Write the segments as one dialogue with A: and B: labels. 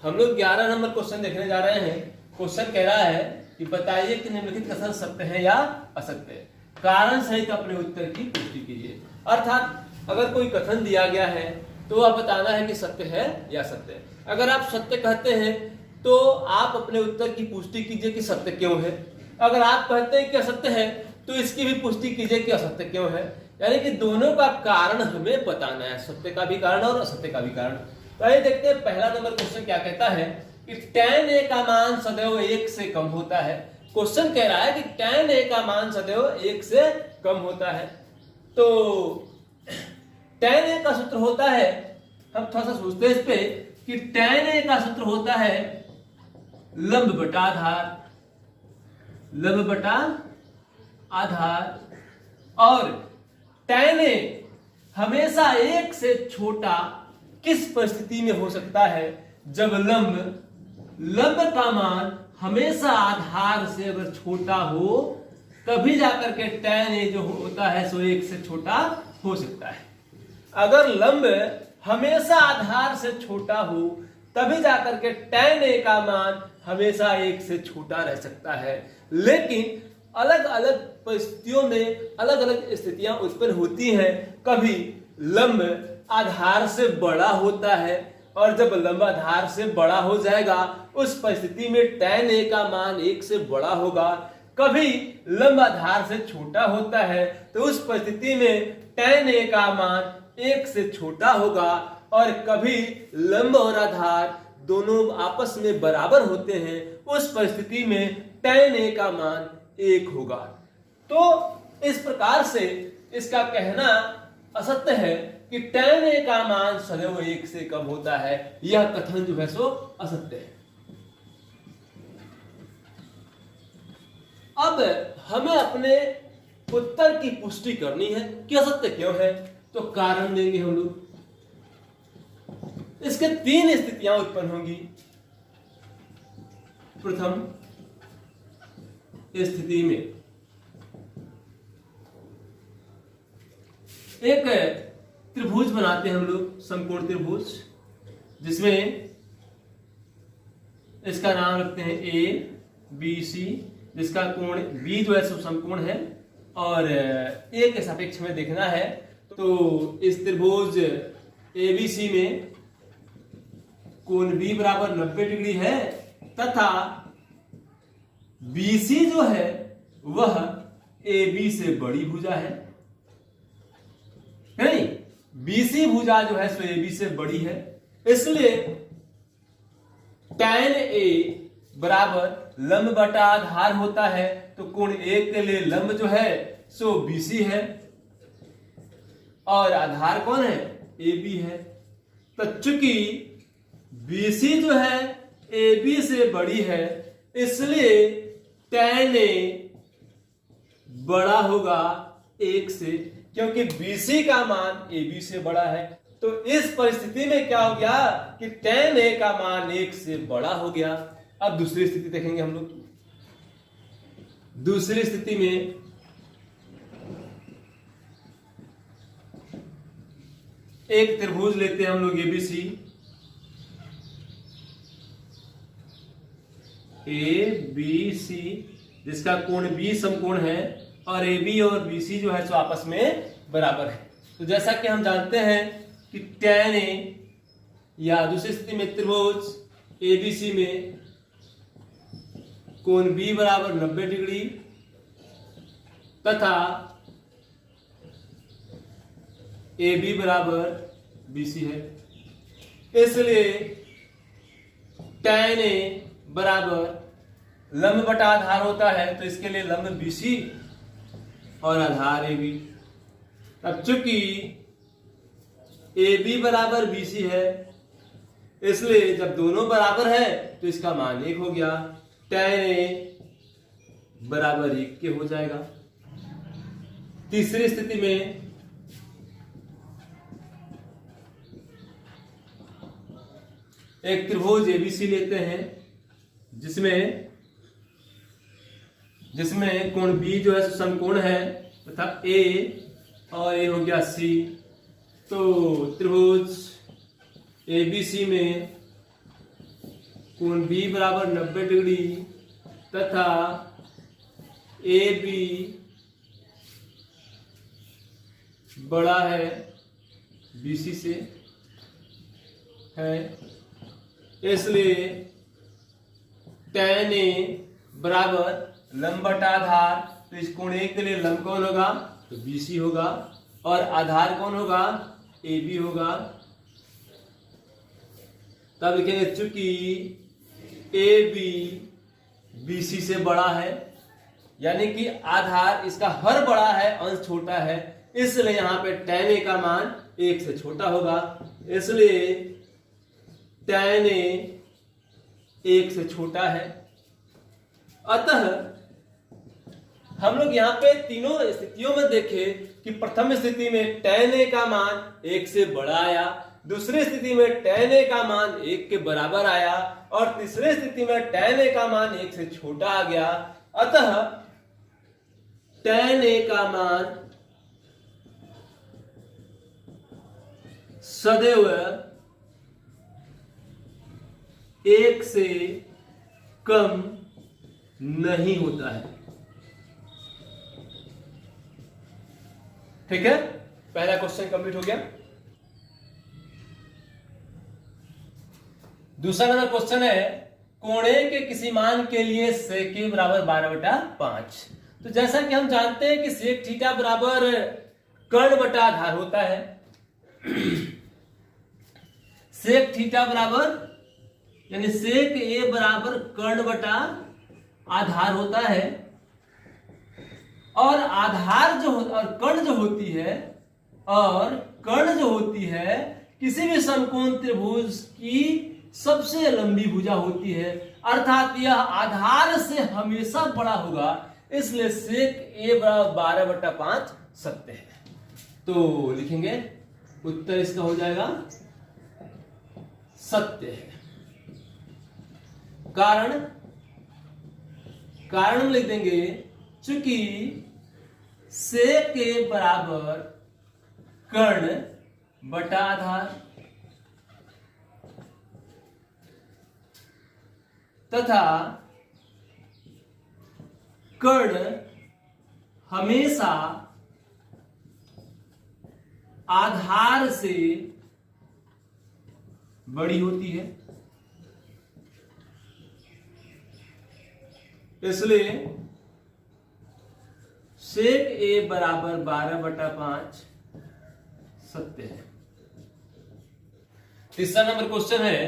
A: हम लोग 11 number question देखने जा रहे हैं। क्वेश्चन कह रहा है कि बताइए कि निम्नलिखित कथन सत्य है या असत्य है। कारण सहित अपने उत्तर की पुष्टि कीजिए। अर्थात अगर कोई कथन दिया गया है तो वह बताना है कि सत्य है या असत्य है। अगर आप सत्य कहते हैं तो आप अपने उत्तर की पुष्टि कीजिए कि सत्य क्यों है। अगर आप कहते हैं कि असत्य है तो इसकी भी पुष्टि कीजिए कि असत्य क्यों है। यानी कि दोनों का कारण हमें बताना है, सत्य का भी कारण और असत्य का भी कारण। तो आइए देखते हैं पहला नंबर क्वेश्चन क्या कहता है कि tan a का मान सदैव 1 से कम होता है। क्वेश्चन कह रहा है कि tan a का मान सदैव 1 से कम होता है। तो tan a का सूत्र होता है, हम थोड़ा सा सोचते हैं इस पे कि tan a का सूत्र होता है लंब बटा आधार, लंब बटा आधार। और tan a हमेशा 1 से छोटा किस परिस्थिति में हो सकता है, जब लंब का मान हमेशा आधार से अगर छोटा हो तभी जाकर के tan a जो होता है सो 1 से छोटा हो सकता है। अगर लंब हमेशा आधार से छोटा हो तभी जाकर के tan a का मान हमेशा 1 से छोटा रह सकता है। लेकिन अलग अलग परिस्थितियों में अलग अलग स्थितियां उत्पन्न होती हैं। कभी लंब आधार से बड़ा होता है और जब लंब आधार से बड़ा हो जाएगा उस परिस्थिति में tan a का मान 1 से बड़ा होगा। कभी लंब आधार से छोटा होता है तो उस परिस्थिति में tan a का मान 1 से छोटा होगा। और कभी लंब और आधार दोनों आपस में बराबर होते हैं, उस परिस्थिति में tan a का मान 1 होगा। तो इस प्रकार से इसका कहना असत्य है कि tan a का मान सदैव 1 से कम होता है। यह कथन जो है सो असत्य है। अब हमें अपने उत्तर की पुष्टि करनी है कि असत्य क्यों है। तो कारण देंगे हम लोग। इसके 3 स्थितियां उत्पन्न होंगी। प्रथम स्थिति में एक त्रिभुज बनाते हैं हम लोग, समकोण त्रिभुज, जिसमें इसका नाम रखते हैं ए बी सी, जिसका कोण बी जो है समकोण है और ए के सापेक्ष में देखना है। तो इस त्रिभुज एबीसी में कोण बी बराबर 90 डिग्री है तथा बीसी जो है वह AB से बड़ी भुजा है। नहीं, BC भुजा जो है सो AB से बड़ी है। इसलिए tan A बराबर लंब बटा आधार होता है। तो कोण A के लिए लंब जो है सो BC है और आधार कौन है, AB है। तो चूंकि BC जो है AB से बड़ी है इसलिए tan A बड़ा होगा 1 से, क्योंकि BC का मान AB से बड़ा है। तो इस परिस्थिति में क्या हो गया कि tan A का मान 1 से बड़ा हो गया। अब दूसरी स्थिति देखेंगे हम लोग। दूसरी स्थिति में एक त्रिभुज लेते हैं हम लोग ABC, ABC जिसका कोण B समकोण है और AB और BC जो है सो आपस में बराबर है। तो जैसा कि हम जानते हैं कि tan A या दूसरी स्थिति में त्रिभुज ABC में कोण B बराबर 90 डिग्री तथा AB बराबर BC है। इसलिए tan A बराबर लंब बटा आधार होता है। तो इसके लिए लंब BC और आधार AB। अब चूंकि AB बराबर BC है इसलिए जब दोनों बराबर है तो इसका मान 1 हो गया। tan A बराबर 1 के हो जाएगा। तीसरी स्थिति में एक त्रिभुज ABC लेते हैं जिसमें कोण B जो है समकोण है तथा A और A हो गया C। तो त्रिभुज ABC में कोण बी बराबर 90 डिग्री तथा ए बी बड़ा है बीसी से है, इसलिए tan ए बराबर लंब बटा आधार, तो इस कोण ए के लिए लंब कौन होगा, तो बीसी होगा, और आधार कौन होगा, ए बी होगा। तब लिखेंगे चूंकि ए बी बीसी से बड़ा है, यानी कि आधार इसका हर बड़ा है, अंश छोटा है, इसलिए यहां पे tan ए का मान 1 से छोटा होगा, इसलिए tan ए 1 से छोटा है। अतः हम लोग यहाँ पे तीनों स्थितियों में देखें कि प्रथम स्थिति में tan ए का मान 1 से बड़ा आया, दूसरी स्थिति में tan ए का मान 1 के बराबर आया, और तीसरी स्थिति में tan ए का मान 1 से छोटा आ गया। अतः tan ए का मान सदैव 1 से कम नहीं होता है। ठीक है, पहला क्वेश्चन कंप्लीट हो गया। दूसरा नंबर क्वेश्चन है कोण ए के किसी मान के लिए sec ए बराबर 12/5। तो जैसा कि हम जानते हैं कि sec थीटा बराबर कर्ण बटा आधार होता है। sec थीटा बराबर यानी sec ए बराबर कर्ण बटा आधार होता है, और आधार जो और कर्ण जो होती है, और कर्ण जो होती है किसी भी समकोण त्रिभुज की सबसे लंबी भुजा होती है, अर्थात यह आधार से हमेशा बड़ा होगा, इसलिए sec ए बराबर 12/5 सत्य है। तो लिखेंगे उत्तर इसका हो जाएगा सत्य है। कारण लिख देंगे चूंकि sec ए बराबर कर्ण बटा आधार तथा कर्ण हमेशा आधार से बड़ी होती है, इसलिए sec ए बराबर 12/5 सत्य है। तीसरा नंबर क्वेश्चन है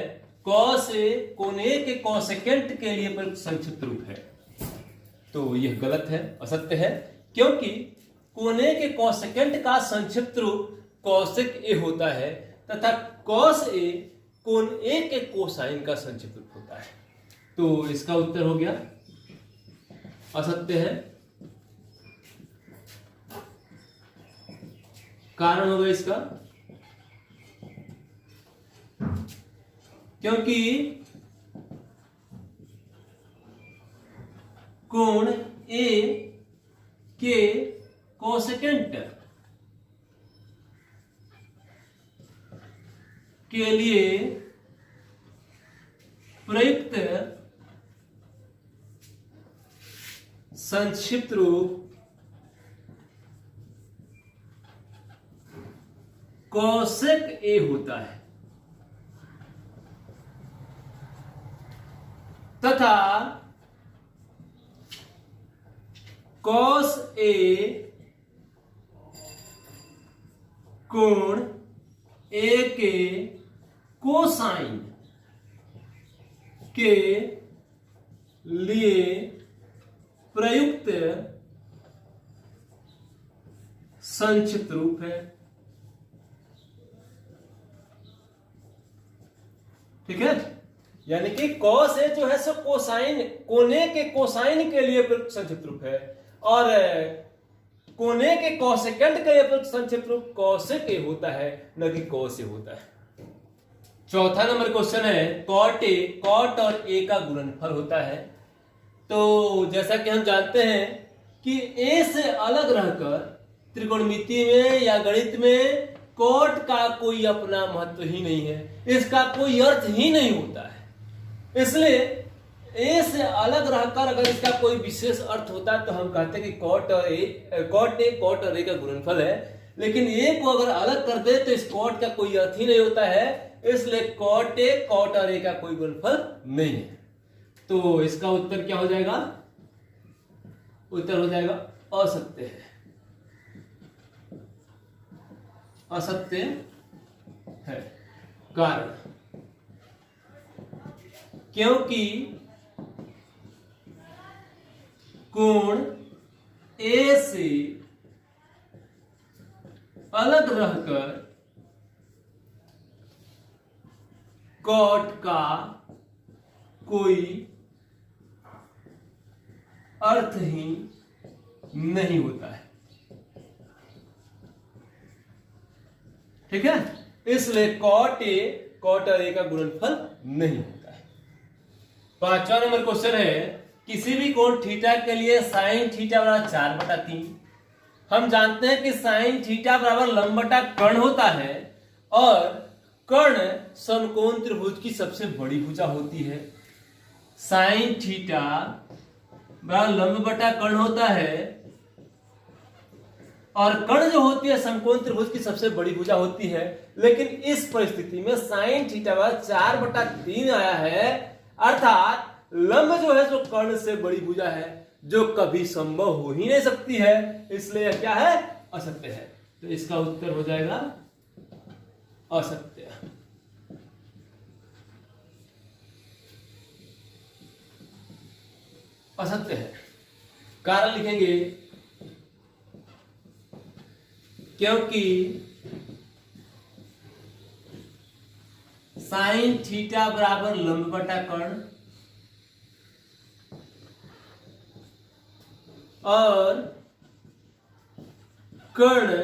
A: cos ए कोण ए के कोसेकेंट के लिए प्रयुक्त संक्षिप्त रूप है। तो यह गलत है, असत्य है, क्योंकि कोण ए के कोसेकेंट का संक्षिप्त रूप cosec ए होता है तथा cos ए कोण ए के कोसाइन का संक्षिप्त रूप होता है। तो इसका उत्तर हो गया असत्य है। कारण होगा इसका क्योंकि कोण ए के कोसेकेंट के लिए प्रयुक्त संक्षिप्त रूप cosec ए होता है तथा cos ए कोण ए के कोसाइन के लिए प्रयुक्त संक्षिप्त रूप है। ठीक है, यानी कि cos ए जो है सो कोसाइन कोने के कोसाइन के लिए प्रयुक्त संक्षिप्त रूप है, और कोने के कोसेकेंट के लिए प्रयुक्त संक्षिप्त रूप cosec ए होता है, न कि cos ए होता है। चौथा नंबर क्वेश्चन है cot ए cot और a का गुणनफल होता है। तो जैसा कि हम जानते हैं कि a से अलग रहकर त्रिकोणमिति में या गणित में cot का कोई अपना महत्व ही नहीं है, इसका कोई अर्थ ही नहीं होता है, इसलिए ए से अलग रहकर अगर इसका कोई विशेष अर्थ होता है तो हम कहते हैं कि कॉट और ए का गुणनफल है। लेकिन ए को अगर अलग कर दे तो इस कॉट का कोई अर्थ ही नहीं होता है, इसलिए कॉट और ए का कोई गुणनफल नहीं है। तो इसका उत्तर क्या हो जाएगा? उत्तर हो जाएगा असत्य है। असत्य है। कारण क्योंकि कोण ए से अलग रहकर कॉट का कोई अर्थ ही नहीं होता है। ठीक है, इसलिए कॉट और ए का गुणनफल नहीं होता है। 5वां नंबर क्वेश्चन है, किसी भी कोण थीटा के लिए साइन थीटा बराबर 4/3। हम जानते हैं कि साइन थीटा बराबर लंब बटा कर्ण होता है और कर्ण समकोण त्रिभुज की सबसे बड़ी भुजा होती है। साइन थीटा बराबर लंब बटा कर्ण होता है और कर्ण जो होती है समकोण त्रिभुज की सबसे बड़ी भुजा होती है। लेकिन इस परिस्थिति में साइन थीटा बराबर 4/3 आया है, अर्थात लंब जो है जो कर्ण से बड़ी भुजा है, जो कभी संभव हो ही नहीं सकती है, इसलिए क्या है? असत्य है। तो इसका उत्तर हो जाएगा असत्य। असत्य है। कारण लिखेंगे क्योंकि साइन थीटा बराबर लंब बटा कर्ण और कर्ण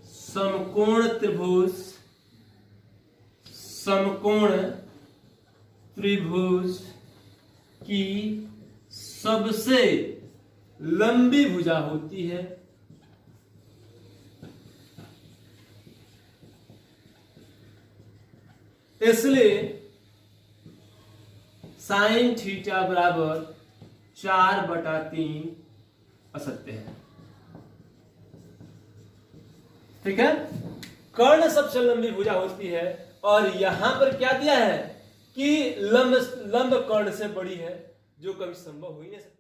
A: समकोण त्रिभुज की सबसे लंबी भुजा होती है। इसलिए साइन थीटा बराबर 4/3 असत्य है। ठीक है, कर्ण सबसे लंबी भुजा होती है और यहां पर क्या दिया है कि लंब कर्ण से बड़ी है, जो कभी संभव हो ही नहीं सकता।